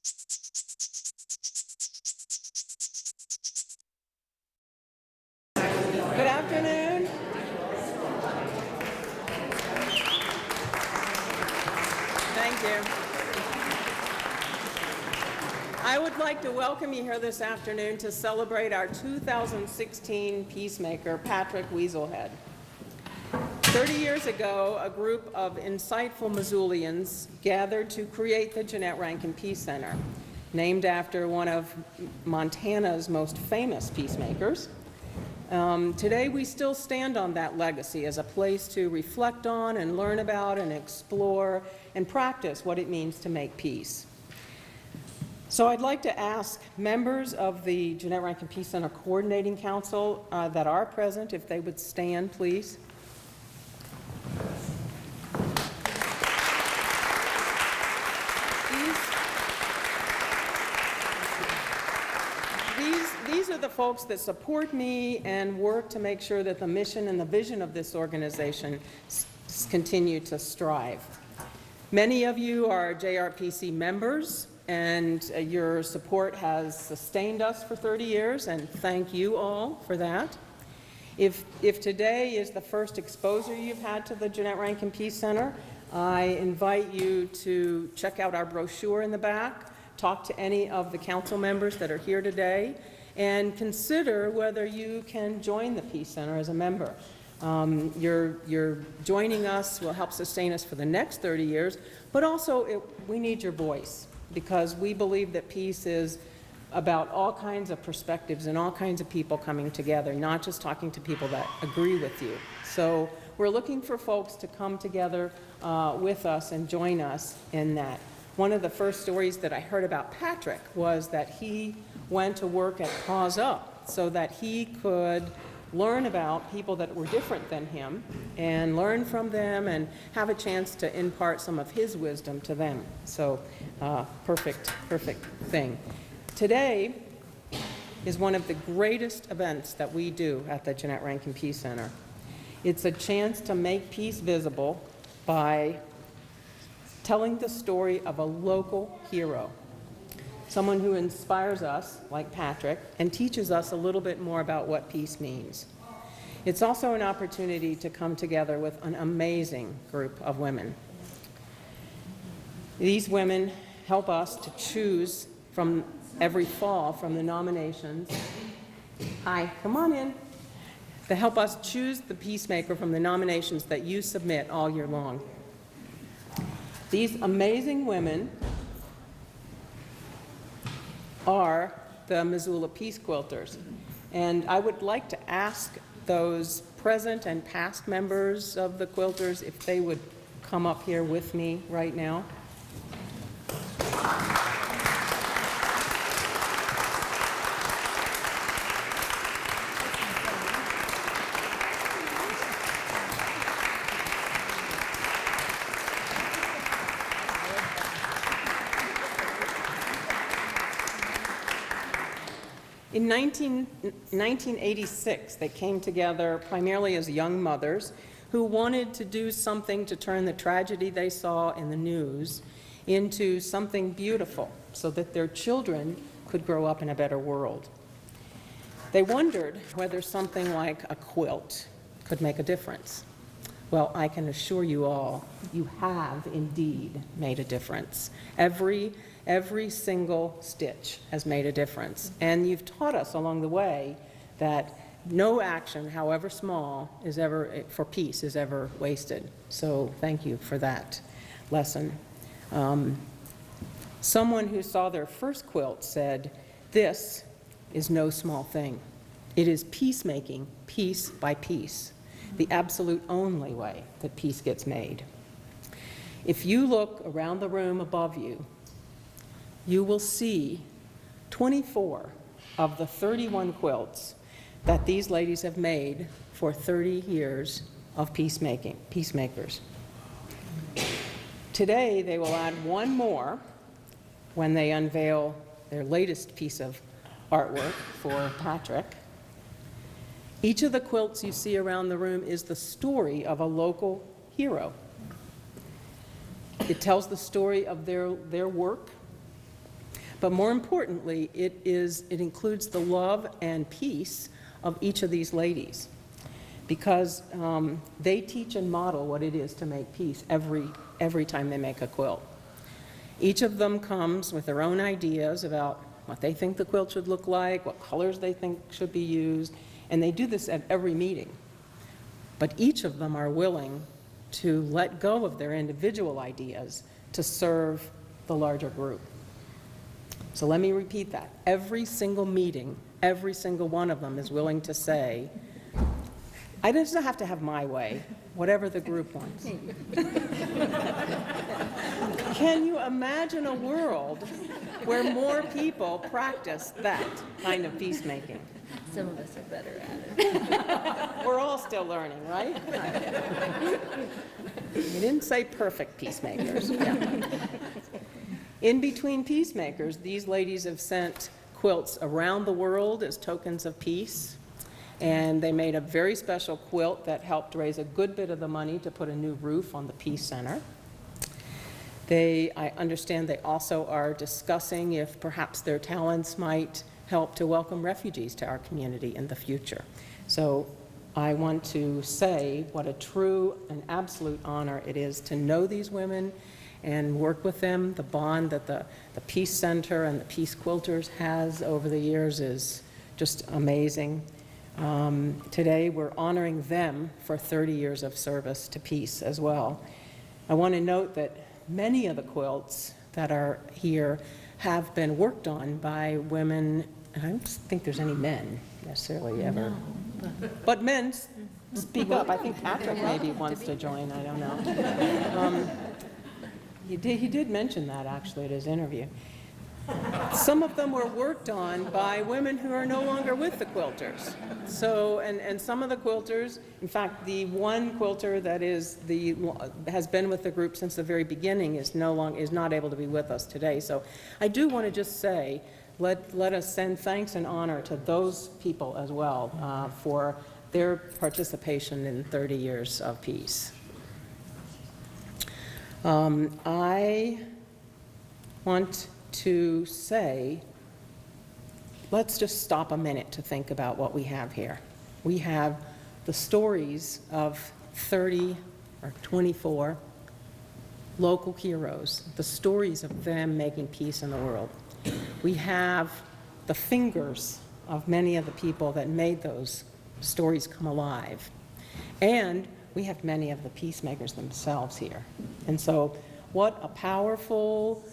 Good afternoon. Thank you. I would like to welcome you here this afternoon to celebrate our 2016 Peacemaker, Patrick Weasel Head. 30 years ago, a group of insightful Missoulians gathered to create the Jeanette Rankin Peace Center, named after one of Montana's most famous peacemakers. Today, we still stand on that legacy as a place to reflect on and learn about and explore and practice what it means to make peace. So I'd like to ask members of the Jeanette Rankin Peace Center Coordinating Council that are present, if they would stand, please. These are the folks that support me and work to make sure that the mission and the vision of this organization continue to strive. Many of you are JRPC members, and your support has sustained us for 30 years, and thank you all for that. If today is the first exposure you've had to the Jeanette Rankin Peace Center, I invite you to check out our brochure in the back, talk to any of the council members that are here today, and consider whether you can join the Peace Center as a member. Your joining us will help sustain us for the next 30 years, but also we need your voice, because we believe that peace is about all kinds of perspectives and all kinds of people coming together, not just talking to people that agree with you. So we're looking for folks to come together with us and join us in that. One of the first stories that I heard about Patrick was that he went to work at Cause Up so that he could learn about people that were different than him and learn from them and have a chance to impart some of his wisdom to them. So perfect thing. Today is one of the greatest events that we do at the Jeanette Rankin Peace Center. It's a chance to make peace visible by telling the story of a local hero, someone who inspires us, like Patrick, and teaches us a little bit more about what peace means. It's also an opportunity to come together with an amazing group of women. These women help us to choose from every fall from the nominations. Hi, come on in. They help us choose the peacemaker from the nominations that you submit all year long. These amazing women are the Missoula Peace Quilters. And I would like to ask those present and past members of the Quilters if they would come up here with me right now. In 1986, they came together primarily as young mothers who wanted to do something to turn the tragedy they saw in the news into something beautiful so that their children could grow up in a better world. They wondered whether something like a quilt could make a difference. Well, I can assure you all, you have indeed made a difference. Every single stitch has made a difference. And you've taught us along the way that no action, however small, for peace is ever wasted. So thank you for that lesson. Someone who saw their first quilt said, "This is no small thing. It is peacemaking, piece by piece, the absolute only way that peace gets made." If you look around the room above you, you will see 24 of the 31 quilts that these ladies have made for 30 years of peacemakers. Today, they will add one more when they unveil their latest piece of artwork for Patrick. Each of the quilts you see around the room is the story of a local hero. It tells the story of their work, But more importantly, it includes the love and peace of each of these ladies, because they teach and model what it is to make peace every time they make a quilt. Each of them comes with their own ideas about what they think the quilt should look like, what colors they think should be used, and they do this at every meeting. But each of them are willing to let go of their individual ideas to serve the larger group. So let me repeat that. Every single meeting, every single one of them is willing to say, I just have to have my way, whatever the group wants. Can you imagine a world where more people practice that kind of peacemaking? Some of us are better at it. We're all still learning, right? You didn't say perfect peacemakers. Yeah. In between peacemakers, these ladies have sent quilts around the world as tokens of peace. And they made a very special quilt that helped raise a good bit of the money to put a new roof on the Peace Center. I understand they also are discussing if perhaps their talents might help to welcome refugees to our community in the future. So I want to say what a true and absolute honor it is to know these women and work with them. The bond that the Peace Center and the Peace Quilters has over the years is just amazing. Today we're honoring them for 30 years of service to peace as well. I want to note that many of the quilts that are here have been worked on by women, and I don't think there's any men necessarily ever. No. But men, speak up. I think Patrick maybe wants to join, I don't know. He did mention that actually at his interview. Some of them were worked on by women who are no longer with the quilters. So, and some of the quilters, in fact, the one quilter that has been with the group since the very beginning is not able to be with us today. So I do want to just say, let us send thanks and honor to those people as well for their participation in 30 years of peace. I want to say, let's just stop a minute to think about what we have here. We have the stories of 30 or 24 local heroes, the stories of them making peace in the world. We have the fingers of many of the people that made those stories come alive. And we have many of the peacemakers themselves here. And so what a powerful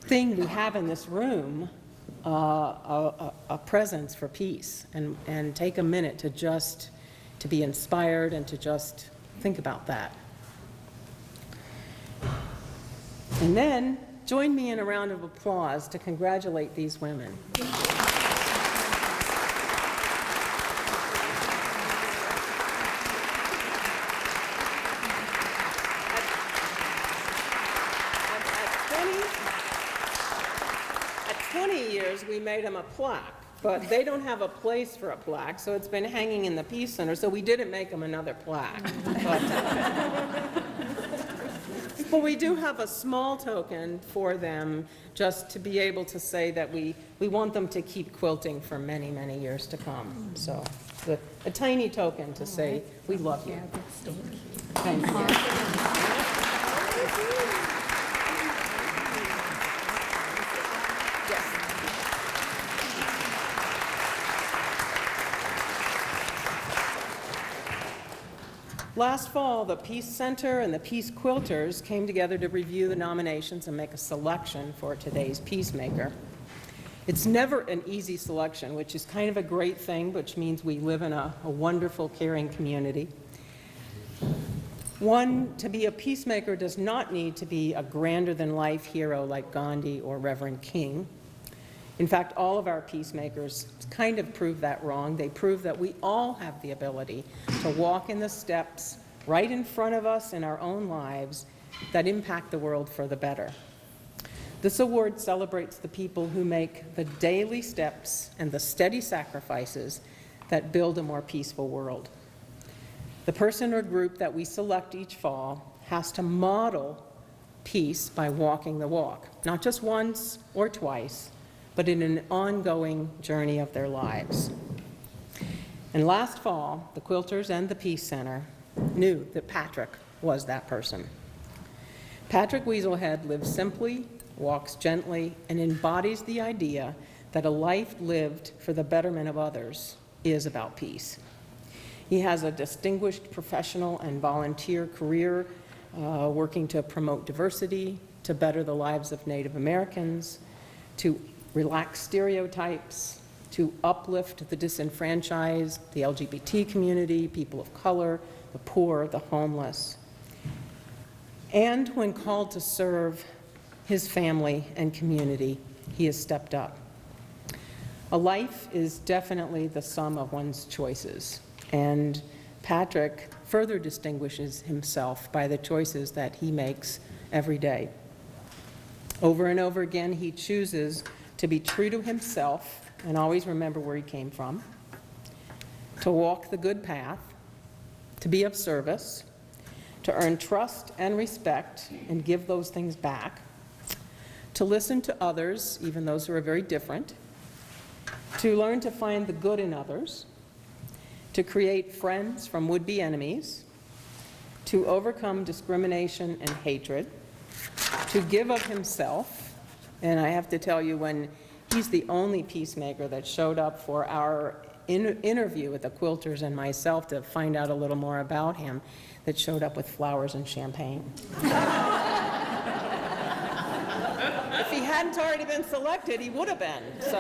thing we have in this room, a presence for peace, and take a minute to be inspired and to just think about that. And then join me in a round of applause to congratulate these women. We made them a plaque, but they don't have a place for a plaque, so it's been hanging in the Peace Center, so we didn't make them another plaque. But we do have a small token for them, just to be able to say that we want them to keep quilting for many, many years to come. So a tiny token to say we love you. Thank you. Last fall, the Peace Center and the Peace Quilters came together to review the nominations and make a selection for today's Peacemaker. It's never an easy selection, which is kind of a great thing, which means we live in a wonderful, caring community. To be a peacemaker does not need to be a grander-than-life hero like Gandhi or Reverend King. In fact, all of our peacemakers kind of prove that wrong. They prove that we all have the ability to walk in the steps right in front of us in our own lives that impact the world for the better. This award celebrates the people who make the daily steps and the steady sacrifices that build a more peaceful world. The person or group that we select each fall has to model peace by walking the walk, not just once or twice, but in an ongoing journey of their lives. And last fall, the Quilters and the Peace Center knew that Patrick was that person. Patrick Weaselhead lives simply, walks gently, and embodies the idea that a life lived for the betterment of others is about peace. He has a distinguished professional and volunteer career working to promote diversity, to better the lives of Native Americans, to relax stereotypes, to uplift the disenfranchised, the LGBT community, people of color, the poor, the homeless. And when called to serve his family and community, he has stepped up. A life is definitely the sum of one's choices, and Patrick further distinguishes himself by the choices that he makes every day. Over and over again, he chooses to be true to himself and always remember where he came from, to walk the good path, to be of service, to earn trust and respect and give those things back, to listen to others, even those who are very different, to learn to find the good in others, to create friends from would-be enemies, to overcome discrimination and hatred, to give of himself. And I have to tell you, when he's the only peacemaker that showed up for our interview with the Quilters and myself to find out a little more about him, that showed up with flowers and champagne. If he hadn't already been selected, he would have been. So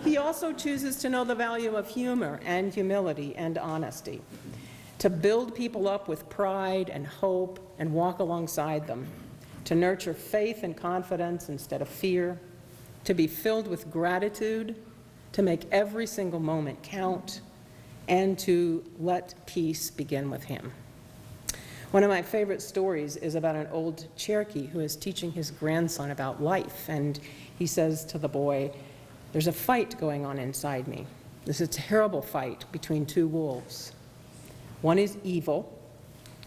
he also chooses to know the value of humor and humility and honesty, to build people up with pride and hope and walk alongside them, to nurture faith and confidence instead of fear, to be filled with gratitude, to make every single moment count, and to let peace begin with him. One of my favorite stories is about an old Cherokee who is teaching his grandson about life, and he says to the boy, "There's a fight going on inside me. This is a terrible fight between two wolves. One is evil.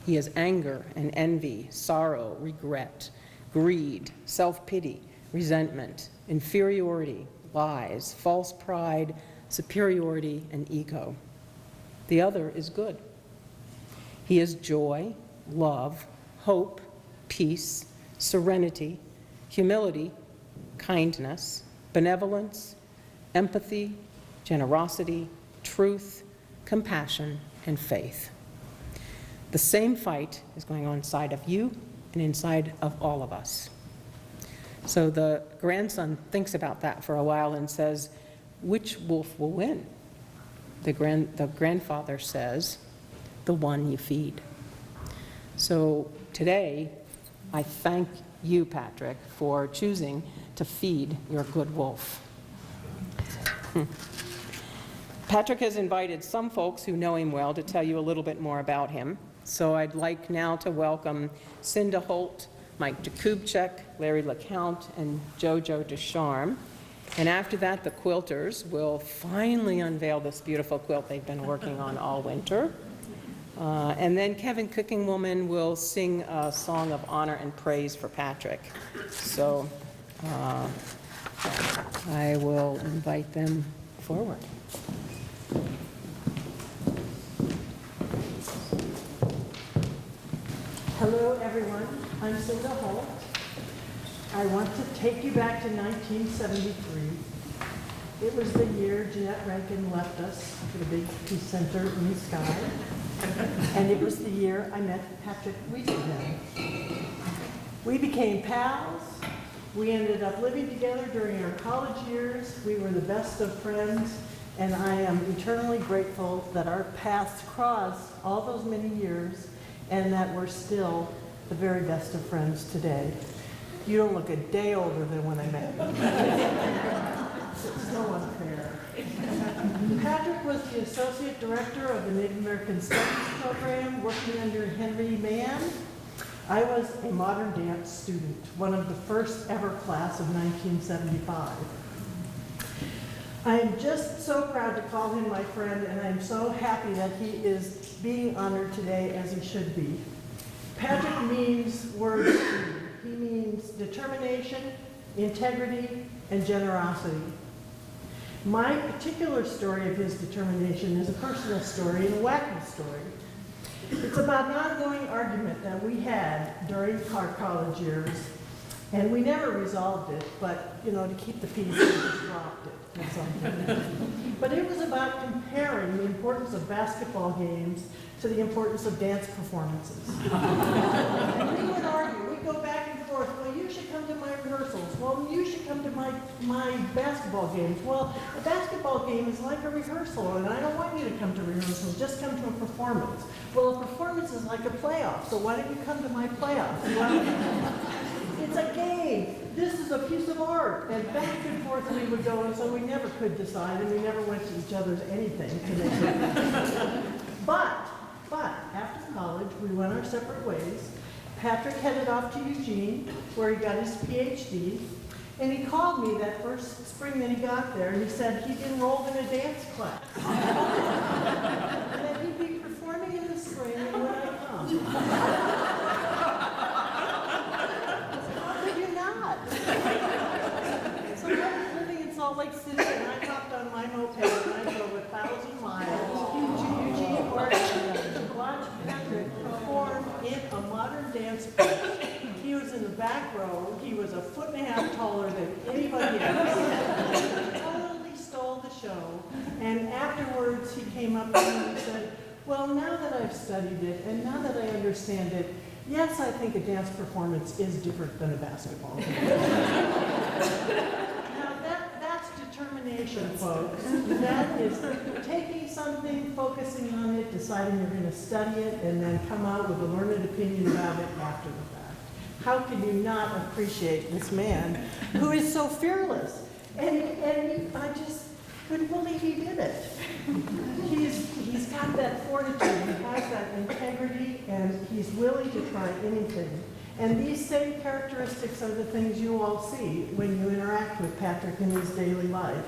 He has anger and envy, sorrow, regret, greed, self-pity, resentment, inferiority, lies, false pride, superiority, and ego. The other is good. He is joy, love, hope, peace, serenity, humility, kindness, benevolence, empathy, generosity, truth, compassion, and faith. The same fight is going on inside of you and inside of all of us." So the grandson thinks about that for a while and says, "Which wolf will win?" The grandfather says, "The one you feed." So today, I thank you, Patrick, for choosing to feed your good wolf. Patrick has invited some folks who know him well to tell you a little bit more about him. So I'd like now to welcome Cinda Holt, Mike Jakubchek, Larry LeCount, and Jojo Descharme. And after that, the Quilters will finally unveil this beautiful quilt they've been working on all winter. And then Kevin Cookingwoman will sing a song of honor and praise for Patrick. So I will invite them forward. Hello, everyone. I'm Cinda Holt. I want to take you back to 1973. It was the year Jeanette Rankin left us for the big peace center in the sky. And it was the year I met Patrick Weaselhead. We became pals. We ended up living together during our college years. We were the best of friends. And I am eternally grateful that our paths crossed all those many years and that we're still the very best of friends today. You don't look a day older than when I met you. It's so unfair. Patrick was the Associate Director of the Native American Studies program working under Henry Mann. I was a modern dance student, one of the first ever class of 1975. I am just so proud to call him my friend, and I'm so happy that he is being honored today as he should be. Patrick means words. He means determination, integrity, and generosity. My particular story of his determination is a personal story and a wacky story. It's about an ongoing argument that we had during our college years, and we never resolved it, but, you know, to keep the peace, we just dropped it at some point. But it was about comparing the importance of basketball games to the importance of dance performances. And we would argue, we'd go back and forth, well, you should come to my rehearsals. Well, you should come to my basketball games. Well, a basketball game is like a rehearsal, and I don't want you to come to rehearsals, just come to a performance. Well, a performance is like a playoff, so why don't you come to my playoff? Well, it's a game. This is a piece of art. And back and forth we would go, and so we never could decide, and we never went to each other's anything to make it. But after college, we went our separate ways. Patrick headed off to Eugene, where he got his PhD, and he called me that first spring that he got there, and he said he'd enrolled in a dance class. And that he'd be performing in the spring when I come. How could you not? So I was living in Salt Lake City, and I hopped on my moped, and I drove 1,000 miles to Eugene, Oregon, to watch Patrick perform in a modern dance class. He was in the back row. He was 1.5 feet taller than anybody else. He totally stole the show. And afterwards, he came up to me and said, well, now that I've studied it, and now that I understand it, yes, I think a dance performance is different than a basketball game. Now, that's determination, folks. That is taking something, focusing on it, deciding you're going to study it, and then come out with a learned opinion about it after the fact. How can you not appreciate this man who is so fearless? And I just couldn't believe he did it. He's got that fortitude, he has that integrity, and he's willing to try anything. And these same characteristics are the things you all see when you interact with Patrick in his daily life.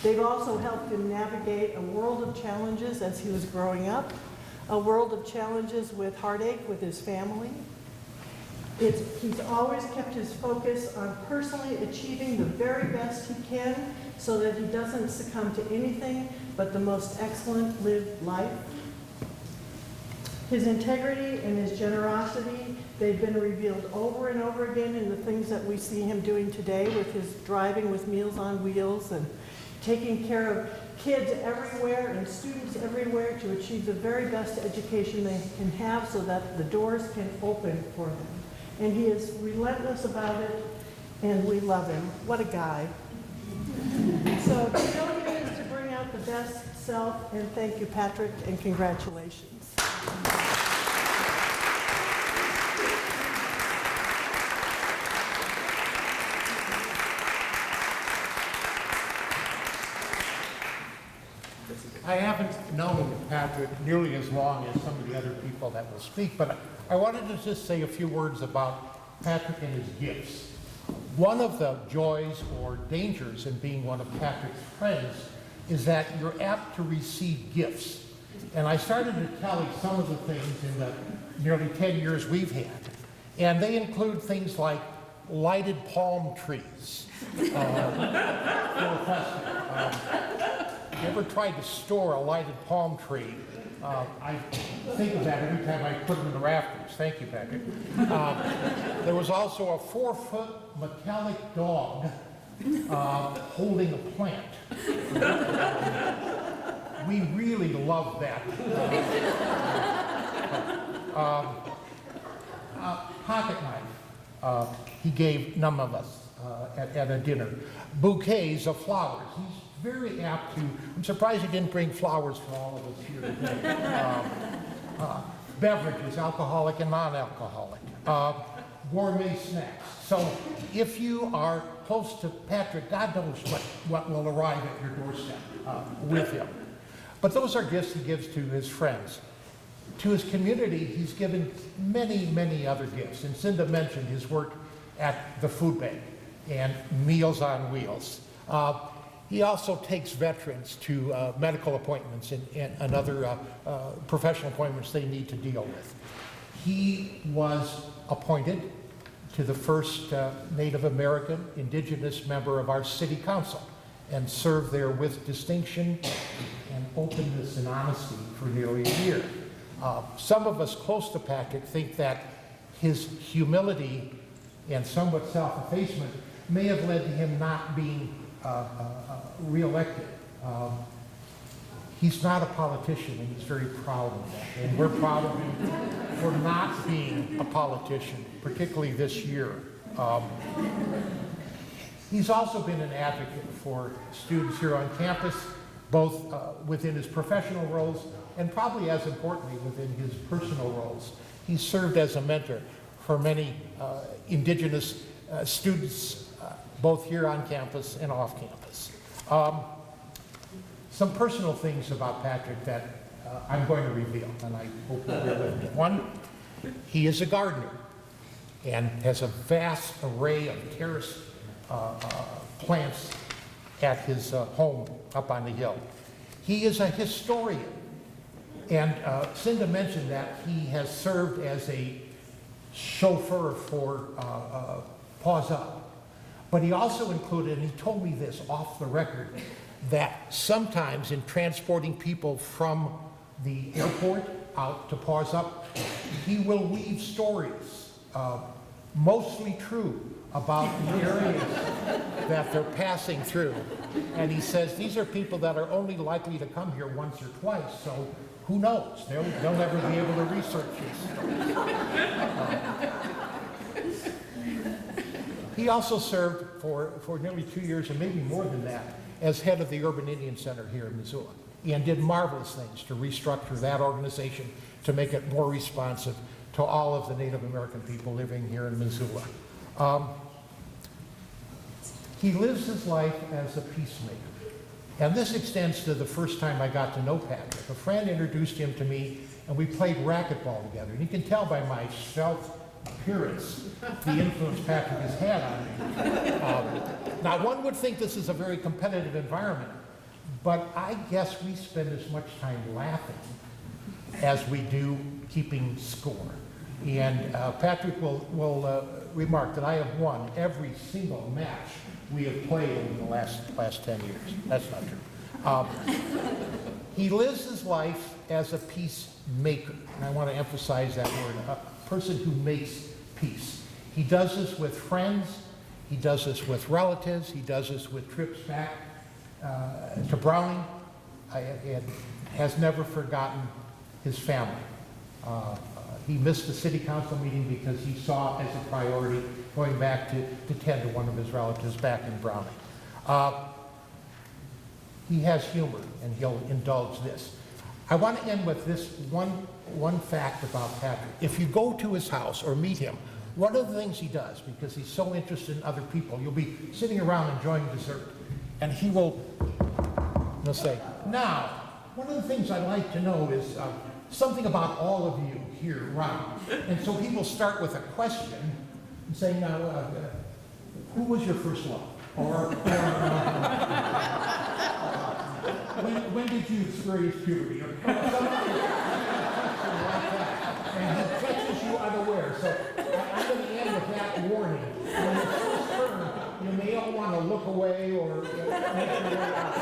They've also helped him navigate a world of challenges as he was growing up, a world of challenges with heartache with his family. He's always kept his focus on personally achieving the very best he can so that he doesn't succumb to anything but the most excellent lived life. His integrity and his generosity, they've been revealed over and over again in the things that we see him doing today with his driving with Meals on Wheels and taking care of kids everywhere and students everywhere to achieve the very best education they can have so that the doors can open for them. And he is relentless about it, and we love him. What a guy. So to know him is to bring out the best self, and thank you, Patrick, and congratulations. I haven't known Patrick nearly as long as some of the other people that will speak, but I wanted to just say a few words about Patrick and his gifts. One of the joys or dangers in being one of Patrick's friends is that you're apt to receive gifts. And I started to tally some of the things in the nearly 10 years we've had. And they include things like lighted palm trees for a festival. You ever tried to store a lighted palm tree? I think of that every time I put them in the rafters. Thank you, Patrick. There was also a 4-foot metallic dog holding a plant. We really love that. Pocket knife. He gave none of us at a dinner. Bouquets of flowers. He's very apt to, I'm surprised he didn't bring flowers for all of us here today. Beverages, alcoholic and non-alcoholic. Gourmet snacks. So if you are close to Patrick, God knows what will arrive at your doorstep with him. But those are gifts he gives to his friends. To his community, he's given many, many other gifts. And Cinda mentioned his work at the food bank and Meals on Wheels. He also takes veterans to medical appointments and other professional appointments they need to deal with. He was appointed to the first Native American indigenous member of our city council and served there with distinction and openness and honesty for nearly a year. Some of us close to Patrick think that his humility and somewhat self-effacement may have led to him not being reelected. He's not a politician, and he's very proud of that. And we're proud of him for not being a politician, particularly this year. He's also been an advocate for students here on campus, both within his professional roles and probably as importantly within his personal roles. He's served as a mentor for many indigenous students, both here on campus and off campus. Some personal things about Patrick that I'm going to reveal, and I hope you'll bear with me. One, he is a gardener and has a vast array of terrace plants at his home up on the hill. He is a historian, and Cinda mentioned that he has served as a chauffeur for Paws Up. But he also included, and he told me this off the record, that sometimes in transporting people from the airport out to Paws Up, he will weave stories, mostly true, about the areas that they're passing through. And he says these are people that are only likely to come here once or twice, so who knows? They'll never be able to research this. He also served for nearly 2 years, and maybe more than that, as head of the Urban Indian Center here in Missoula, and did marvelous things to restructure that organization to make it more responsive to all of the Native American people living here in Missoula. He lives his life as a peacemaker. And this extends to the first time I got to know Patrick. A friend introduced him to me, and we played racquetball together. And you can tell by my self-appearance the influence Patrick has had on me. Now, one would think this is a very competitive environment, but I guess we spend as much time laughing as we do keeping score. And Patrick will remark that I have won every single match we have played over the last 10 years. That's not true. He lives his life as a peacemaker, and I want to emphasize that word, a person who makes peace. He does this with friends, he does this with relatives, he does this with trips back to Browning, and has never forgotten his family. He missed the city council meeting because he saw as a priority going back to tend to one of his relatives back in Browning. He has humor, and he'll indulge this. I want to end with this one fact about Patrick. If you go to his house or meet him, one of the things he does, because he's so interested in other people, you'll be sitting around enjoying dessert, and he'll say, "Now, one of the things I'd like to know is something about all of you here around." And so he will start with a question and say, "Now, who was your first love?" Or when did you experience puberty? Or something like that. And he catches you unaware. So I'm going to end with that warning. When it's his turn, you may all want to look away or make your way out.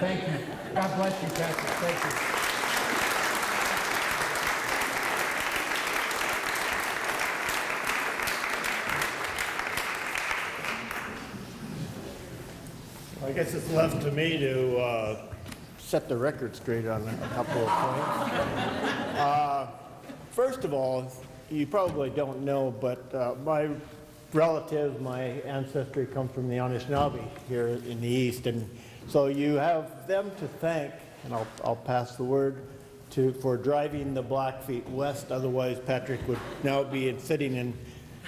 Thank you. God bless you, Patrick. Thank you. I guess it's left to me to set the record straight on a couple of points. First of all, you probably don't know, but my relatives, my ancestry come from the Anishinaabe here in the East, and so you have them to thank, and I'll pass the word, for driving the Blackfeet west. Otherwise, Patrick would now be sitting in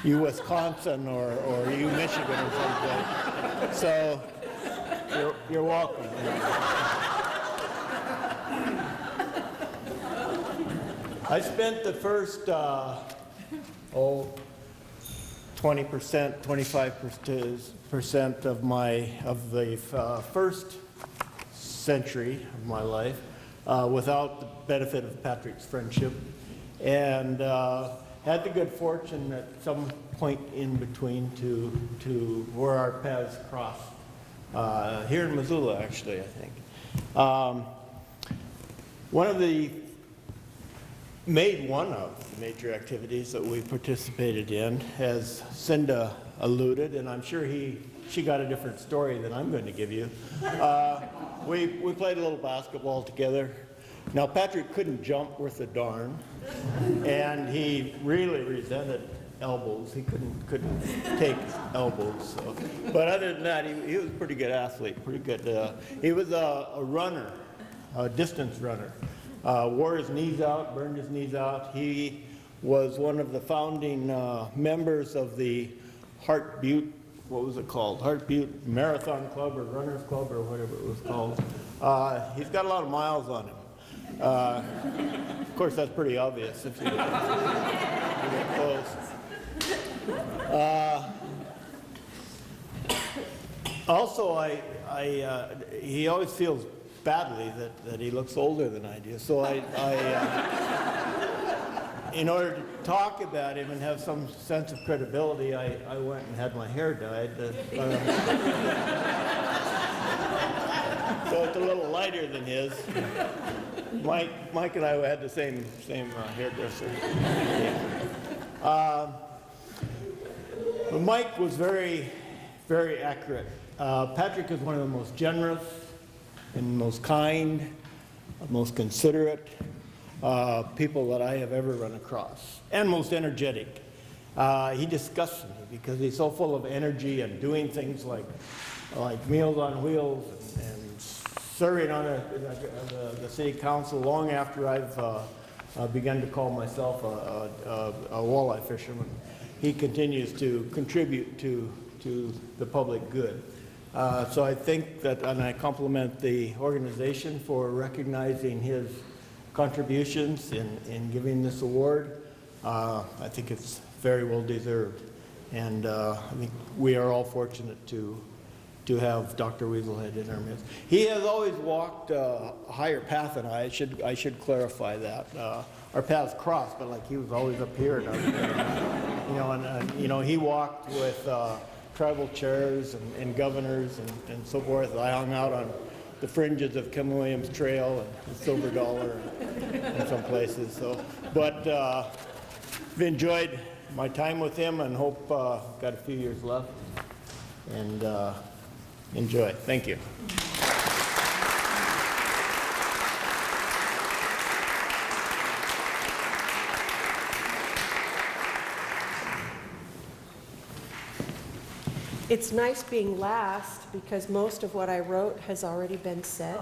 Wisconsin or Michigan or someplace. So you're welcome. I spent the first 20%, 25% of the first century of my life without the benefit of Patrick's friendship. and had the good fortune at some point in between to where our paths crossed. Here in Missoula, actually, I think. One of the major activities that we participated in, as Cinda alluded, and I'm sure she got a different story than I'm going to give you. We played a little basketball together. Now, Patrick couldn't jump worth a darn, and he really resented elbows. He couldn't take elbows. So. But other than that, he was a pretty good athlete, pretty good. He was a runner, a distance runner. Wore his knees out, burned his knees out. He was one of the founding members of the Heart Butte, what was it called? Heart Butte Marathon Club or Runners Club or whatever it was called. He's got a lot of miles on him. Of course, that's pretty obvious if you get close. Also, he always feels badly that he looks older than I do. So in order to talk about him and have some sense of credibility, I went and had my hair dyed. So it's a little lighter than his. Mike and I had the same hairdresser. Yeah. Mike was very, very accurate. Patrick is one of the most generous and most kind, most considerate people that I have ever run across, and most energetic. He disgusts me because he's so full of energy and doing things like Meals on Wheels and serving on the city council long after I've begun to call myself a walleye fisherman. He continues to contribute to the public good. So I think that, and I compliment the organization for recognizing his contributions in giving this award. I think it's very well deserved. And I think we are all fortunate to have Dr. Weaselhead in our midst. He has always walked a higher path than I should clarify that. Our paths crossed, but like he was always up here and up there. He walked with tribal chairs and governors and so forth. I hung out on the fringes of Kim Williams Trail and Silver Dollar and some places. So, but I've enjoyed my time with him and hope got a few years left. And enjoy. Thank you. It's nice being last because most of what I wrote has already been said.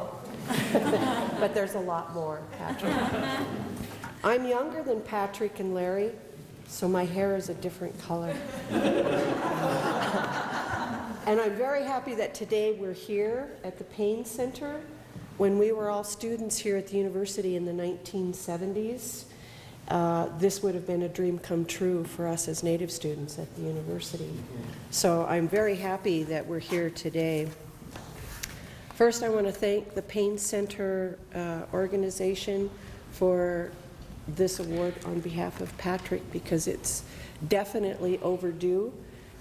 But there's a lot more, Patrick. I'm younger than Patrick and Larry, so my hair is a different color. And I'm very happy that today we're here at the Payne Center. When we were all students here at the university in the 1970s, this would have been a dream come true for us as Native students at the university. So I'm very happy that we're here today. First, I want to thank the Payne Center organization for this award on behalf of Patrick because it's definitely overdue.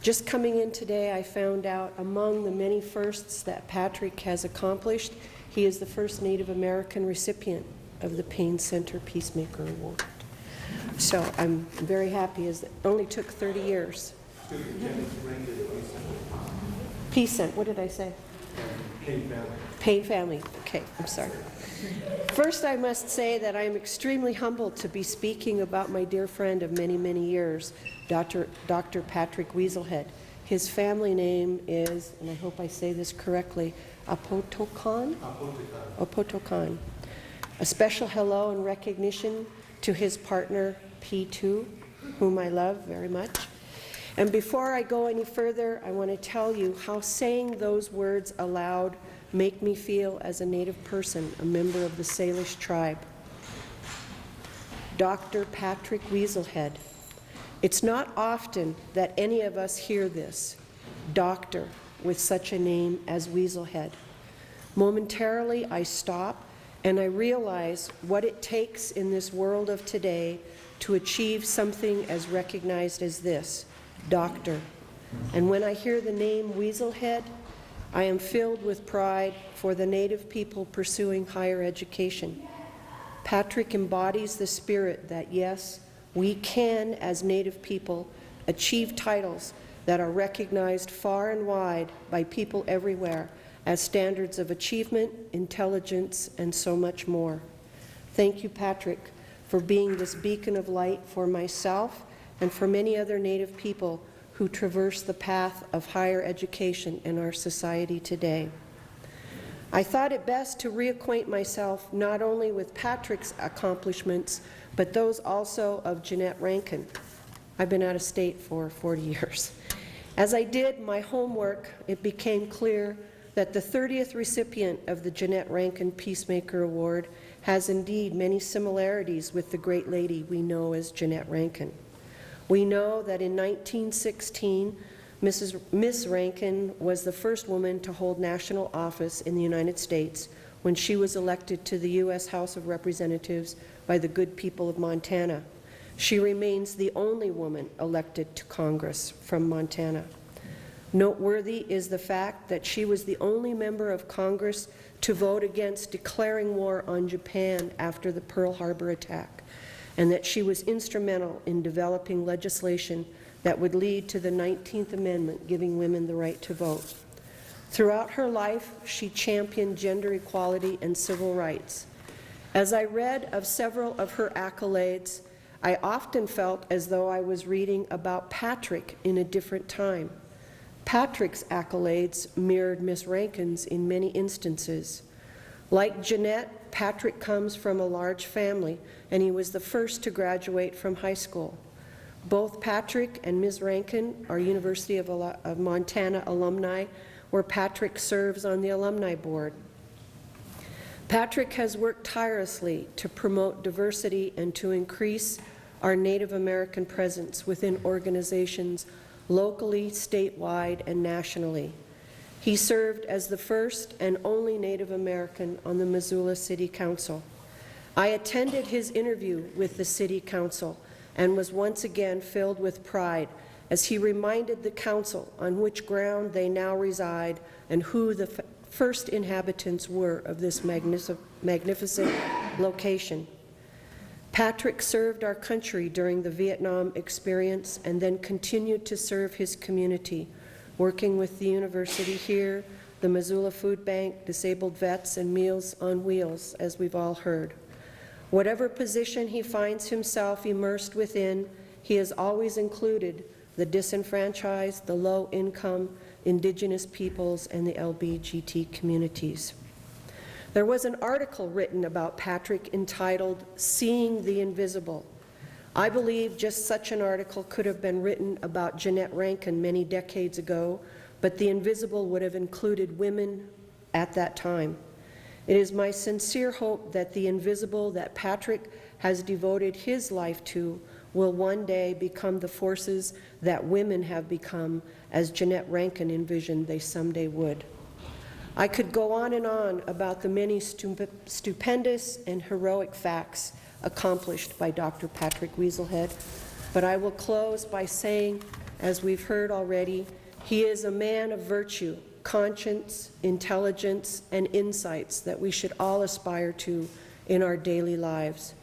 Just coming in today, I found out among the many firsts that Patrick has accomplished, he is the first Native American recipient of the Payne Center Peacemaker Award. So I'm very happy, as it only took 30 years. Peace Center, what did I say? Payne family. Payne family, okay, I'm sorry. First, I must say that I am extremely humbled to be speaking about my dear friend of many, many years, Dr. Patrick Weaselhead. His family name is, and I hope I say this correctly, Apotokan? Apotokan. A special hello and recognition to his partner, P2, whom I love very much. And before I go any further, I want to tell you how saying those words aloud make me feel as a Native person, a member of the Salish tribe. Dr. Patrick Weaselhead. It's not often that any of us hear this, doctor with such a name as Weaselhead. Momentarily, I stop and I realize what it takes in this world of today to achieve something as recognized as this, doctor. And when I hear the name Weasel Head, I am filled with pride for the Native people pursuing higher education. Patrick embodies the spirit that, yes, we can, as Native people, achieve titles that are recognized far and wide by people everywhere as standards of achievement, intelligence, and so much more. Thank you, Patrick, for being this beacon of light for myself and for many other Native people who traverse the path of higher education in our society today. I thought it best to reacquaint myself not only with Patrick's accomplishments, but those also of Jeanette Rankin. I've been out of state for 40 years. As I did my homework, it became clear that the 30th recipient of the Jeanette Rankin Peacemaker Award has indeed many similarities with the great lady we know as Jeanette Rankin. We know that in 1916, Miss Rankin was the first woman to hold national office in the United States when she was elected to the U.S. House of Representatives by the good people of Montana. She remains the only woman elected to Congress from Montana. Noteworthy is the fact that she was the only member of Congress to vote against declaring war on Japan after the Pearl Harbor attack, and that she was instrumental in developing legislation that would lead to the 19th Amendment giving women the right to vote. Throughout her life, she championed gender equality and civil rights. As I read of several of her accolades, I often felt as though I was reading about Patrick in a different time. Patrick's accolades mirrored Miss Rankin's in many instances. Like Jeanette, Patrick comes from a large family, and he was the first to graduate from high school. Both Patrick and Ms. Rankin are University of Montana alumni, where Patrick serves on the alumni board. Patrick has worked tirelessly to promote diversity and to increase our Native American presence within organizations locally, statewide, and nationally. He served as the first and only Native American on the Missoula City Council. I attended his interview with the City Council and was once again filled with pride as he reminded the council on which ground they now reside and who the first inhabitants were of this magnificent location. Patrick served our country during the Vietnam experience and then continued to serve his community, working with the university here, the Missoula Food Bank, disabled vets, and Meals on Wheels, as we've all heard. Whatever position he finds himself immersed within, he has always included the disenfranchised, the low-income, Indigenous peoples, and the LGBT communities. There was an article written about Patrick entitled, "Seeing the Invisible." I believe just such an article could have been written about Jeanette Rankin many decades ago, but the invisible would have included women at that time. It is my sincere hope that the invisible that Patrick has devoted his life to will one day become the forces that women have become, as Jeanette Rankin envisioned they someday would. I could go on and on about the many stupendous and heroic facts accomplished by Dr. Patrick Weaselhead, but I will close by saying, as we've heard already, he is a man of virtue, conscience, intelligence, and insights that we should all aspire to in our daily lives.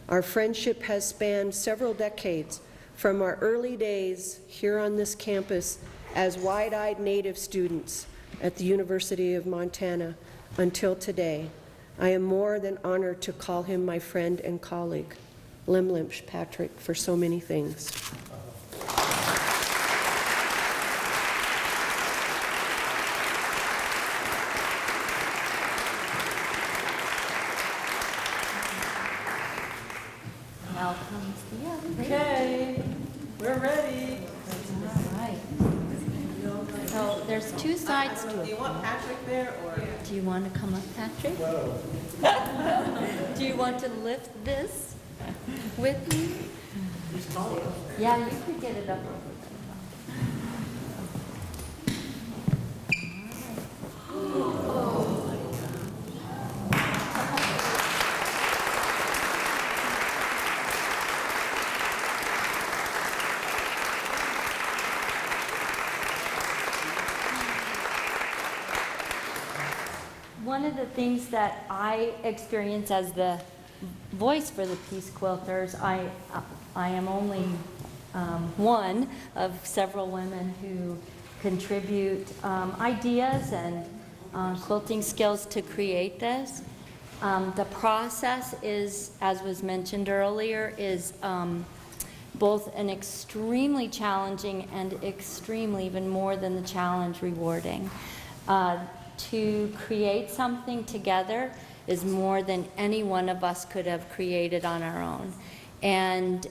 Our friendship has spanned several decades, from our early days here on this campus as wide-eyed Native students at the University of Montana until today. I am more than honored to call him my friend and colleague. Limlimsh, Patrick, for so many things. Now comes the other. Okay, we're ready. All right. So there's two sides to Do you it. want Patrick there, or? Do you want to come up, Patrick? Do you want to lift this with you? Yeah, you could get it up over there. one of the things that I experience as the voice for the Peace Quilters, I am only one of several women who contribute ideas and quilting skills to create this. The process is, as was mentioned earlier, is both an extremely challenging and extremely, even more than the challenge, rewarding. To create something together is more than any one of us could have created on our own. And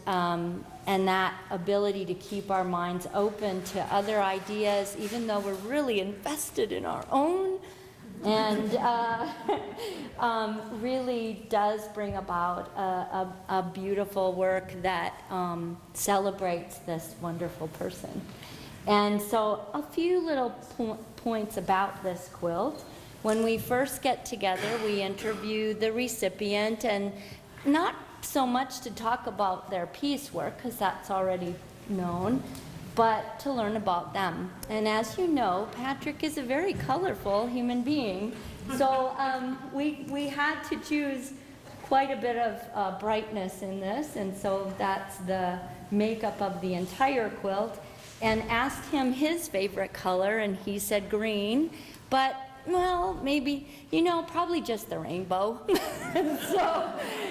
that ability to keep our minds open to other ideas, even though we're really invested in our own, and really does bring about a beautiful work that celebrates this wonderful person. And so a few little points about this quilt. When we first get together, we interview the recipient, and not so much to talk about their piecework, because that's already known, but to learn about them. And as you know, Patrick is a very colorful human being, so we had to choose quite a bit of brightness in this, and so that's the makeup of the entire quilt, and asked him his favorite color, and he said green, but well, maybe, you know, probably just the rainbow.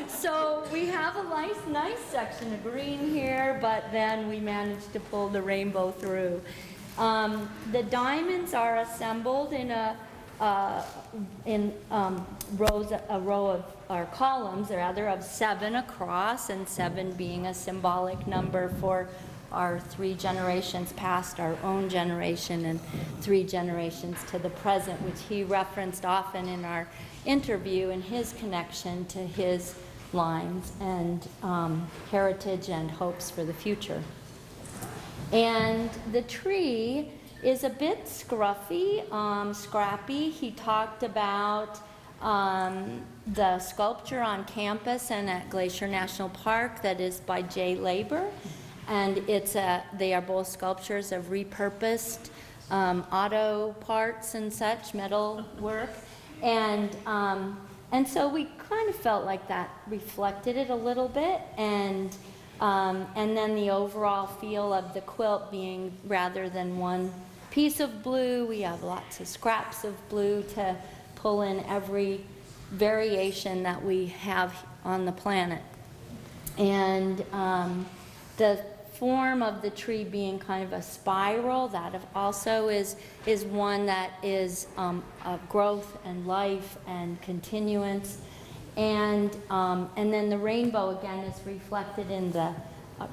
So we have a nice section of green here, but then we managed to pull the rainbow through. The diamonds are assembled in a row of, or columns, rather, of 7 across, and 7 being a symbolic number for our 3 generations past, our own generation, and 3 generations to the present, which he referenced often in our interview in his connection to his lines and heritage and hopes for the future. And the tree is a bit scruffy, scrappy. He talked about the sculpture on campus and at Glacier National Park that is by Jay Labor. And they are both sculptures of repurposed auto parts and such, metal work. And so we kind of felt like that reflected it a little bit. And then the overall feel of the quilt being, rather than one piece of blue, we have lots of scraps of blue to pull in every variation that we have on the planet. And the form of the tree being kind of a spiral, that also is one that is of growth and life and continuance. And then the rainbow, again, is reflected in the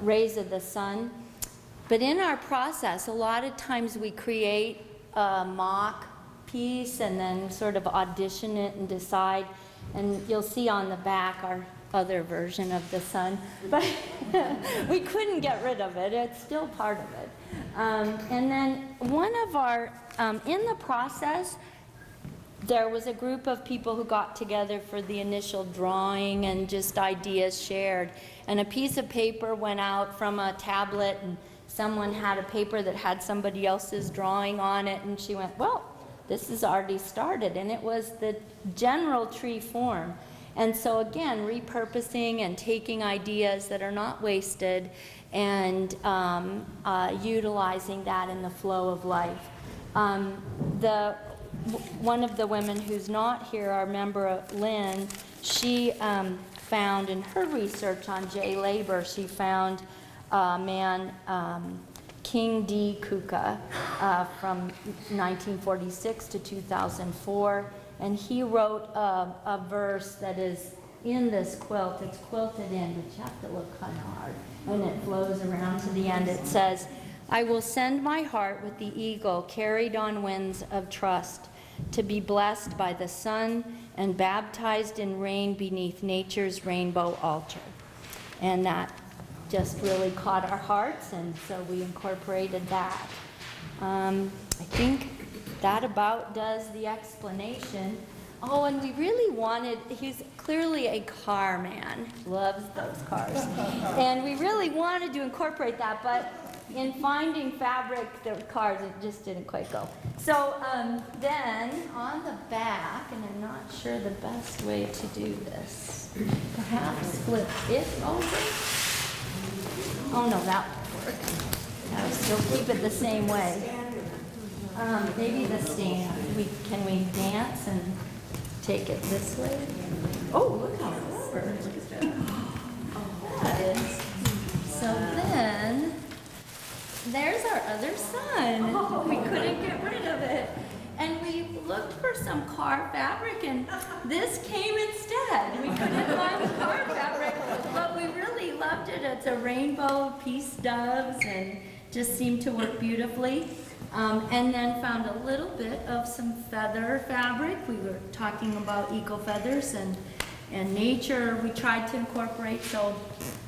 rays of the sun. But in our process, a lot of times we create a mock piece and then sort of audition it and decide. And you'll see on the back our other version of the sun, but we couldn't get rid of it. It's still part of it. And then one of our, in the process, there was a group of people who got together for the initial drawing and just ideas shared. And a piece of paper went out from a tablet, and someone had a paper that had somebody else's drawing on it, and she went, well, this is already started. And it was the general tree form. And so again, repurposing and taking ideas that are not wasted and utilizing that in the flow of life. One of the women who's not here, our member Lynn, she found in her research on Jay Labor, she found a man, King D. Kuka, from 1946 to 2004. And he wrote a verse that is in this quilt. It's quilted in, but you have to look kind of hard. And it flows around to the end. It says, I will send my heart with the eagle carried on winds of trust, to be blessed by the sun and baptized in rain beneath nature's rainbow altar. And that just really caught our hearts, and so we incorporated that. I think that about does the explanation. Oh, and we really wanted, he's clearly a car man, loves those cars. And we really wanted to incorporate that, but in finding fabric, the cars, it just didn't quite go. So then on the back, and I'm not sure the best way to do this, perhaps flip it over. Oh no, that won't work. I'll still keep it the same way. Maybe the stand. Can we dance and take it this way? Oh, look how clever. Look at that. That is. So then, there's our other son. We couldn't get rid of it. And we looked for some car fabric, and this came instead. We couldn't find the car fabric, but we really loved it. It's a rainbow peace doves, and just seemed to work beautifully. And then found a little bit of some feather fabric. We were talking about eco feathers and nature we tried to incorporate. So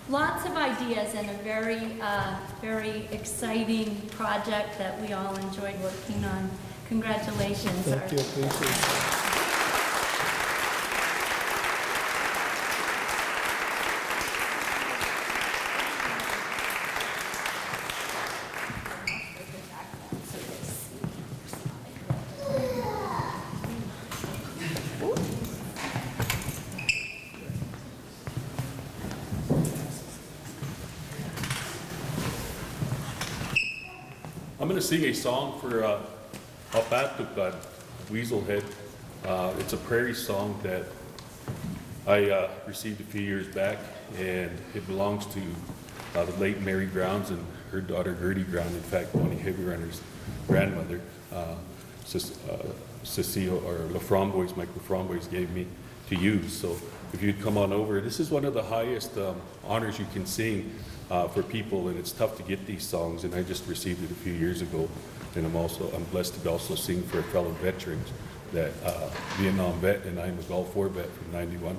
lots of ideas and a very, very exciting project that we all enjoyed working on. Congratulations. Thank you, appreciate it. I'm going to sing a song for Apatukan, Weasel Head. It's a prairie song that I received a few years back, and it belongs to the late Mary Grounds and her daughter Gertie Ground. In fact, Bonnie Heavy Runner's grandmother, Cecile, or Laframboise, Mike Laframboise gave me to use. So if you'd come on over, this is one of the highest honors you can sing for people, and it's tough to get these songs, and I just received it a few years ago. And I'm blessed to also sing for fellow veterans, that Vietnam vet, and I'm a Gulf War vet from '91,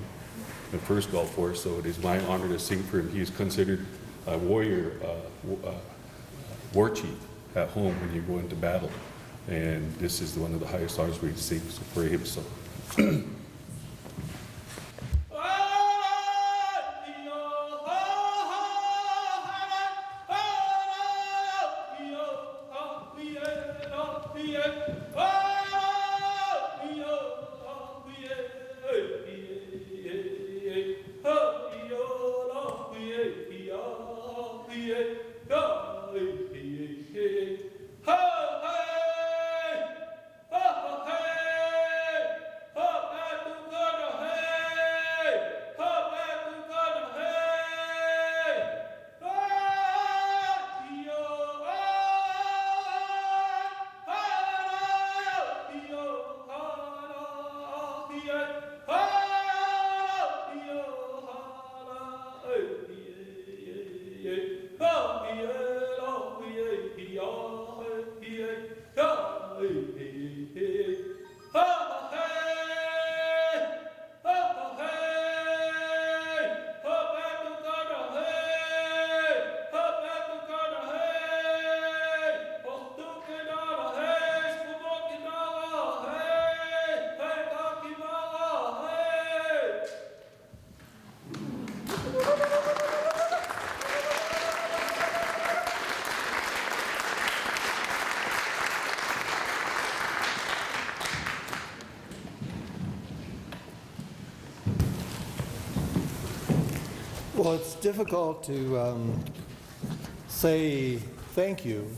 the first Gulf War, so it is my honor to sing for him. He is considered a warrior, war chief at home when you go into battle, and this is one of the highest honors we can sing for him. So. Well, it's difficult to say thank you,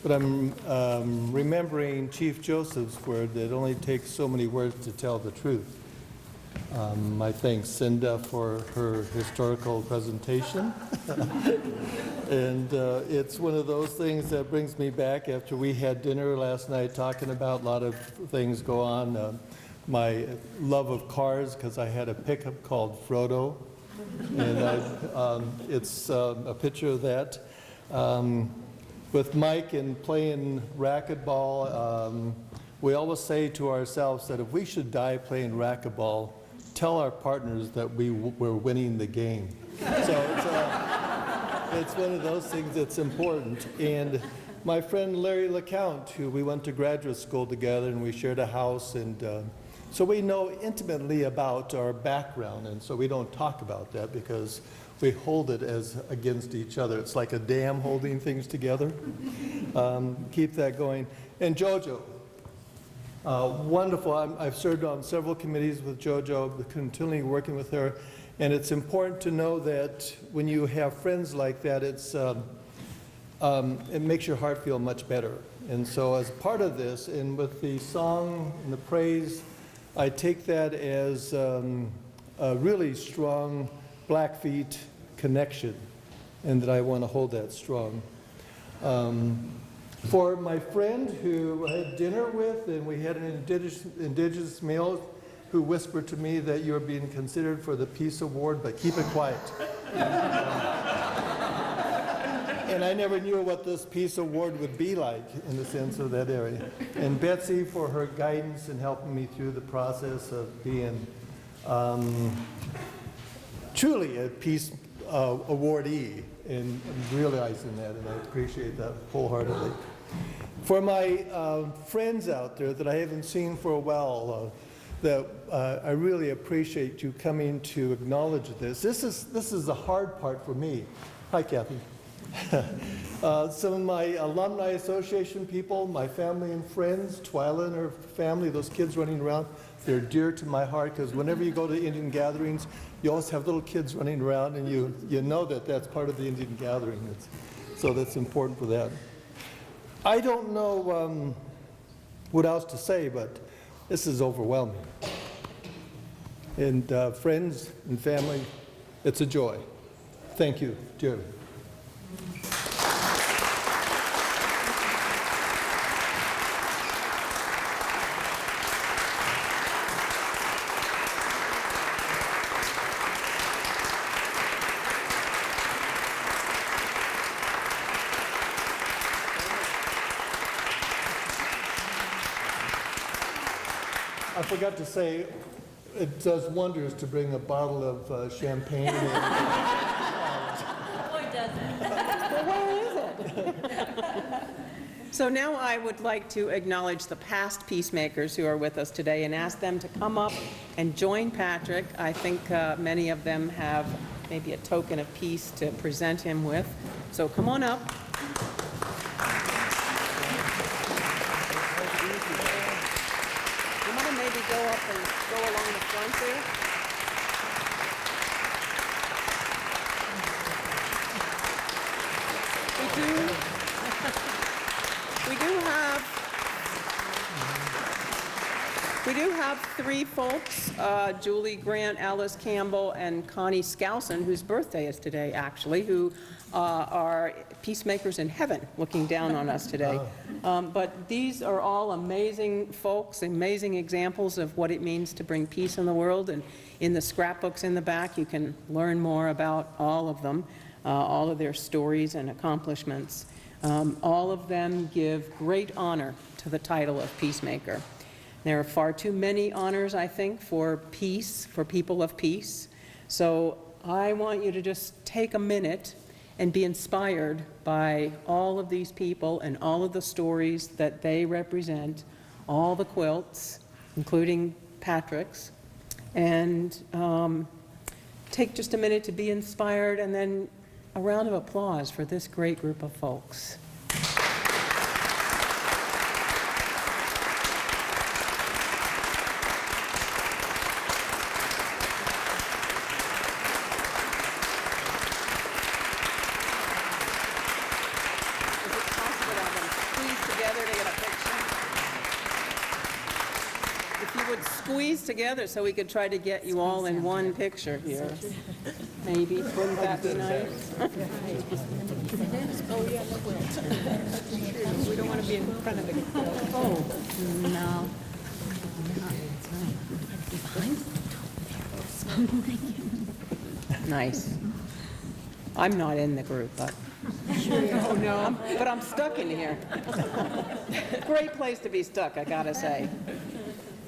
but I'm remembering Chief Joseph's word that it only takes so many words to tell the truth. I thank Cinda for her historical presentation. And it's one of those things that brings me back after we had dinner last night talking about a lot of things go on. My love of cars, because I had a pickup called Frodo. And it's a picture of that. With Mike and playing racquetball, we always say to ourselves that if we should die playing racquetball, tell our partners that we're winning the game. So it's one of those things that's important. And my friend Larry LeCount, who we went to graduate school together, and we shared a house, and so we know intimately about our background, and so we don't talk about that because we hold it as against each other. It's like a dam holding things together. Keep that going. And JoJo, wonderful. I've served on several committees with JoJo, continually working with her. And it's important to know that when you have friends like that, it makes your heart feel much better. And so as part of this, and with the song and the praise, I take that as a really strong Blackfeet connection, and that I want to hold that strong. For my friend who I had dinner with, and we had an indigenous meal, who whispered to me that you're being considered for the Peace Award, but keep it quiet. And I never knew what this Peace Award would be like in the sense of that area. And Betsy for her guidance and helping me through the process of being truly a Peace Awardee and realizing that, and I appreciate that wholeheartedly. For my friends out there that I haven't seen for a while, I really appreciate you coming to acknowledge this. This is the hard part for me. Hi, Kathy. Some of my alumni association people, my family and friends, Twyla and her family, those kids running around, they're dear to my heart because whenever you go to Indian gatherings, you always have little kids running around, and you know that that's part of the Indian gathering. So that's important for that. I don't know what else to say, but this is overwhelming. And friends and family, it's a joy. Thank you, Jerry. I forgot to say, it does wonders to bring a bottle of champagne in. Boy, does it. Well, where is it? So now I would like to acknowledge the past Peacemakers who are with us today and ask them to come up and join Patrick. I think many of them have maybe a token of peace to present him with. So come on up. You want to maybe go up and go along the front there? We do have three folks, Julie Grant, Alice Campbell, and Connie Skousen, whose birthday is today, actually, who are peacemakers in heaven looking down on us today. But these are all amazing folks, amazing examples of what it means to bring peace in the world. And in the scrapbooks in the back, you can learn more about all of them, all of their stories and accomplishments. All of them give great honor to the title of Peacemaker. There are far too many honors, I think, for peace, for people of peace. So I want you to just take a minute and be inspired by all of these people and all of the stories that they represent, all the quilts, including Patrick's, and take just a minute to be inspired, and then a round of applause for this great group of folks. Squeeze together so we could try to get you all in one picture here. Maybe, wouldn't that be nice? Oh, yeah, we don't want to be in front of the quilt. Oh, no. Nice. I'm not in the group, but. Oh, no. But I'm stuck in here. Great place to be stuck, I gotta say.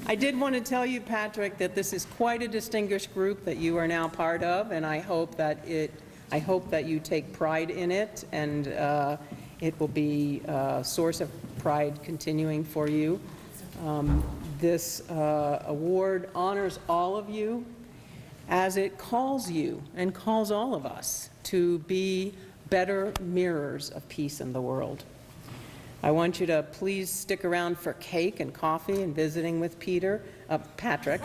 I did want to tell you, Patrick, that this is quite a distinguished group that you are now part of, and I hope that you take pride in it, and it will be a source of pride continuing for you. This award honors all of you as it calls you and calls all of us to be better mirrors of peace in the world. I want you to please stick around for cake and coffee and visiting with Patrick.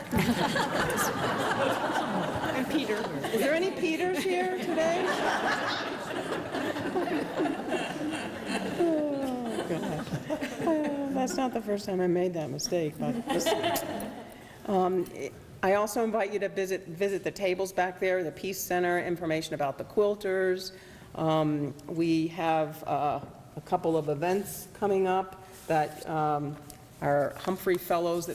And Peter. Is there any Peters here today? Oh, gosh. That's not the first time I made that mistake, but I also invite you to visit the tables back there, the Peace Center, information about the quilters. We have a couple of events coming up that our Humphrey Fellows,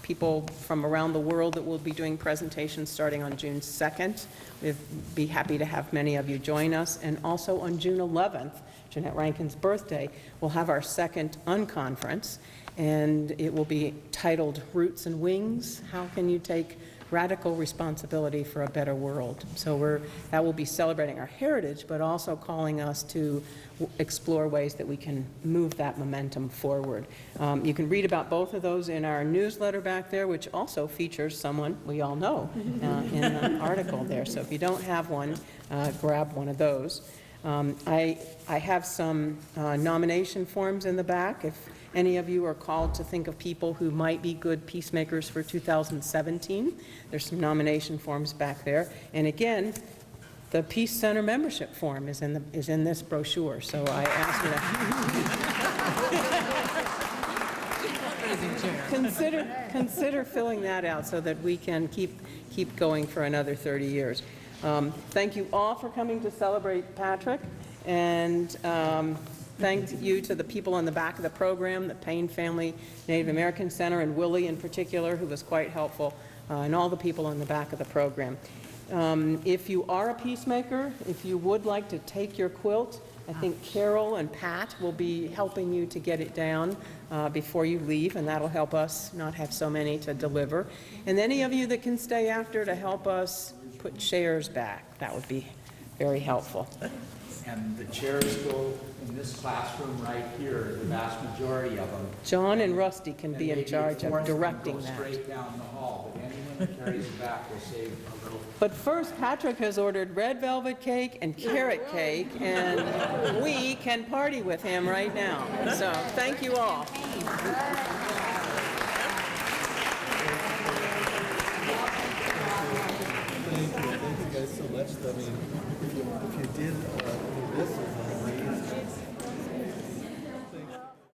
people from around the world that will be doing presentations starting on June 2nd. We'd be happy to have many of you join us. And also on June 11th, Jeanette Rankin's birthday, we'll have our second unconference, and it will be titled Roots and Wings, How Can You Take Radical Responsibility for a Better World? So that will be celebrating our heritage, but also calling us to explore ways that we can move that momentum forward. You can read about both of those in our newsletter back there, which also features someone we all know in the article there. So if you don't have one, grab one of those. I have some nomination forms in the back. If any of you are called to think of people who might be good peacemakers for 2017, there's some nomination forms back there. And again, the Peace Center membership form is in this brochure, so I ask you to consider filling that out so that we can keep going for another 30 years. Thank you all for coming to celebrate Patrick, and thank you to the people on the back of the program, the Payne Family Native American Center, and Willie in particular, who was quite helpful, and all the people on the back of the program. If you are a peacemaker, if you would like to take your quilt, I think Carol and Pat will be helping you to get it down before you leave, and that'll help us not have so many to deliver. And any of you that can stay after to help us put chairs back, that would be very helpful. And the chairs go in this classroom right here, the vast majority of them. John and Rusty can be in charge of directing that. that. Straight down the hall, but anyone that carries it back will save a little. But first, Patrick has ordered red velvet cake and carrot cake, and we can party with him right now. So thank you all.